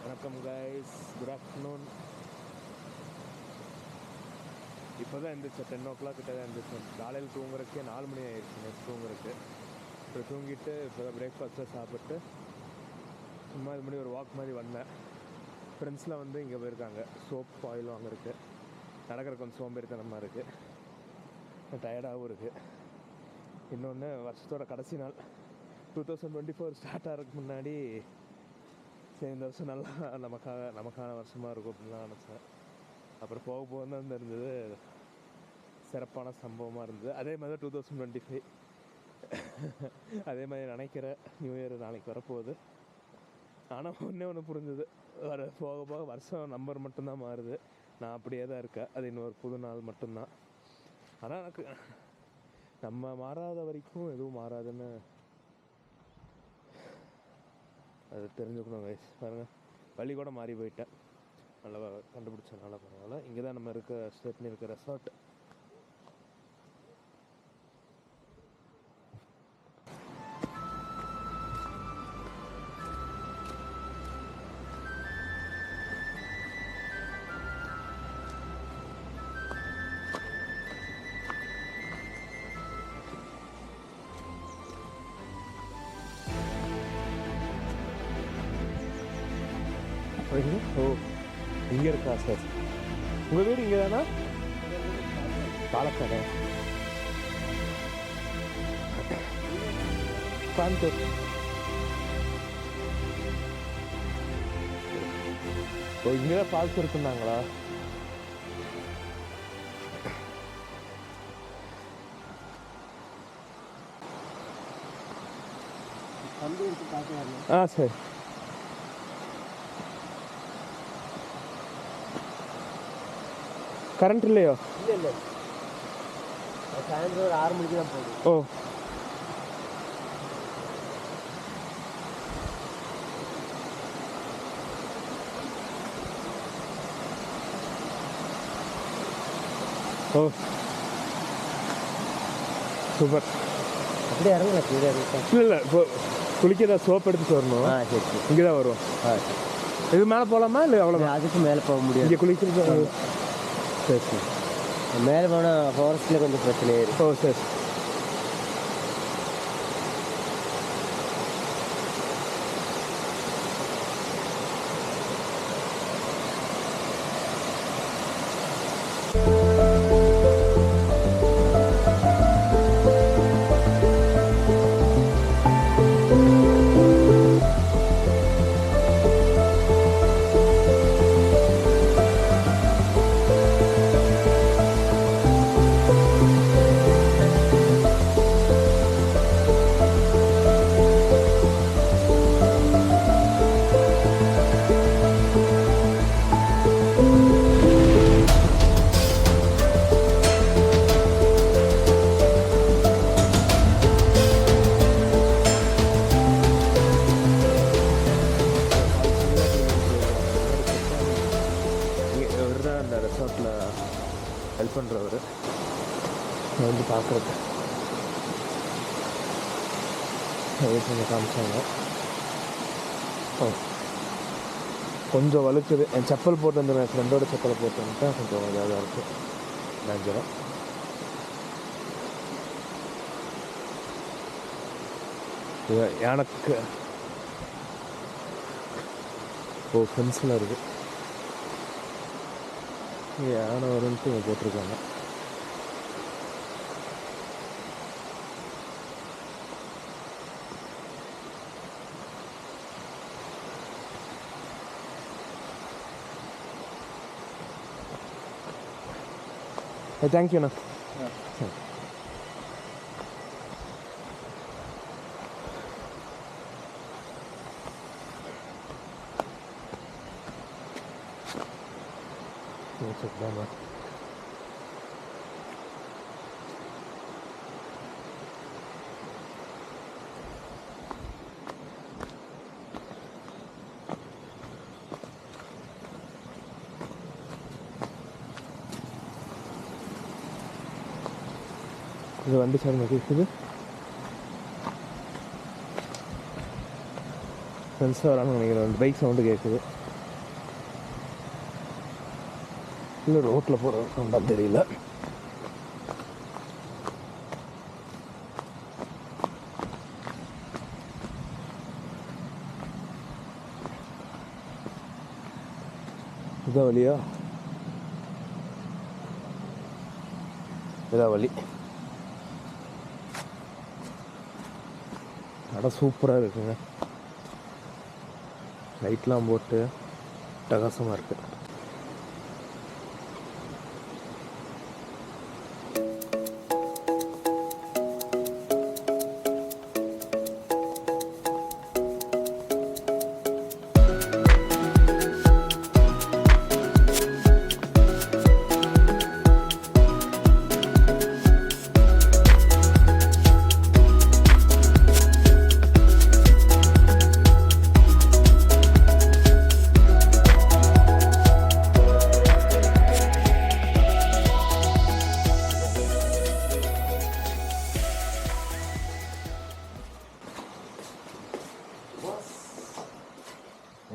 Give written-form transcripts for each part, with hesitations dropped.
வணக்கம் guys, good afternoon. இப்போ தான் எழுந்திரிச்சேன், 10 o'clock கிட்ட தான் எழுந்திரிச்சேன். காலையில் தூங்குறதுக்கே 4 மணி ஆயிடுச்சு நெக்ஸ்ட் தூங்குறதுக்கு. இப்போ தூங்கிட்டு இப்போ தான் பிரேக்ஃபாஸ்ட்டில் சாப்பிட்டு சும்மா இது மாதிரி ஒரு வாக் மாதிரி வந்தேன். ஃப்ரெண்ட்ஸ்லாம் வந்து இங்கே போயிருக்காங்க சோப் ஆயில் வாங்குறதுக்கு. நடக்கிற கொஞ்சம் சோம்பேறித்தனமாக இருக்குது, டயர்டாகவும் இருக்குது. இன்னொன்று வருஷத்தோட கடைசி நாள் 2024 ஸ்டார்ட் ஆகிறதுக்கு முன்னாடி சரி இந்த வருஷம் நல்லா நமக்கான வருஷமாக இருக்கும் அப்படின்னு தான் நினச்சேன். அப்புறம் போக போக தான் இருந்தது சிறப்பான சம்பவமாக இருந்தது. அதே மாதிரி தான் 2025 அதே மாதிரி நினைக்கிற நியூ இயர் நாளைக்கு வரப்போகுது. ஆனால் ஒன்று புரிஞ்சுது, போக போக வருஷம் நம்பர் மட்டும்தான் மாறுது. நான் அப்படியே தான் இருக்கேன், அது இன்னொரு புது நாள் மட்டும்தான். ஆனால் எனக்கு நம்ம மாறாத வரைக்கும் எதுவும் மாறாதுன்னு அது தெரிஞ்சுக்கணும் கைஸ். பாருங்கள், வழி கூட மாறி போயிட்டேன், நல்லா கண்டுபிடிச்சனால பரவாயில்ல. இங்கே தான் நம்ம ஸ்டே பண்ணியிருக்க ரெசார்ட். ஓ, இங்கே இருக்கா சார்? உங்கள் வீடு இங்கே தானா? பாலக்காடு, கோயம்புத்தூர். ஓ, இங்கே தான் ஃபால்ஸ் இருக்குன்னாங்களா? ஆ சரி. கரண்ட் இல்லையோ? இல்லை, சாயந்தரம் ஒரு 6 மணிக்கு தான் போகுது. ஓ, ஓ சூப்பர். அப்படியே இறங்கல கீழே. இல்லை இல்லை, இப்போ குளிக்க தான் சோப் எடுத்துகிட்டு வரணும். சரி சரி, இங்கே தான் வருவோம். இது மேலே போகலாமா இல்லை அவ்வளோதான்? அதுக்கு மேலே போக முடியாது. இங்கே குளிக்கிறது. சரி சரி, மேலே போனால் ஃபாரஸ்ட்டில் கொஞ்சம் பிரச்சனை இருக்குது. ஓ சரி. அந்த ரெசார்ட்டில் ஹெல்ப் பண்ணுறவர் வந்து பார்க்குறது கொஞ்சம் காமிச்சாங்க. கொஞ்சம் வலுக்குது. என் செப்பல் போட்டு வந்து என் ஃப்ரெண்டோட செப்பலை போட்டு வந்துட்டேன், கொஞ்சம் இதாக இருக்குது, டேஞ்சராக. எனக்கு ஓ ஃபென்ஸில் இருக்குது, யானை வரும்ன்ட்டு இங்கே போட்டிருக்காங்க. தேங்க்யூண்ணா. வச்சுக்கலாமா? இது வண்டி சவுண்ட் கேட்குது. ஃப்ரெண்ட்ஸாக வரான்னு நினைக்கிறேன், பைக் சவுண்டு கேட்குது. இல்லை ரோட்டில் போகிறதா தெரியல. இதான் வழியா? இதான் வழி. இடம் சூப்பராக இருக்குங்க. லைட்லாம் போட்டு அட்டகாசமாக இருக்குது.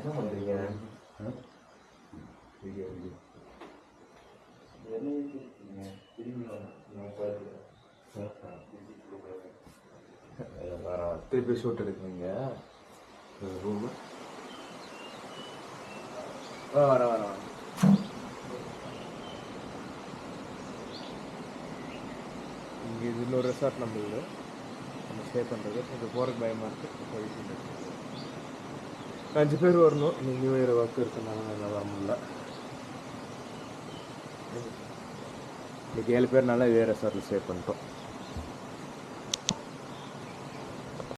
என்ன பண்ணுறீங்க? திருப்பி ஷூட் எடுக்குவீங்க ரூமு? வர இங்கே இது இன்னொரு ரெசார்ட் நம்மளுது. நம்ம ஸ்டே பண்ணுறது கொஞ்சம் போகிறதுக்கு பயமாக இருக்குது. போயிட்டு 5 பேர் வரணும். நீங்கள் வேறு ஒர்க் இருக்குனால எல்லாம் வர முடியல. இன்றைக்கி 7 பேர்னால இதே ரெசார்ட்டில் ஸ்டே பண்ணிட்டோம்.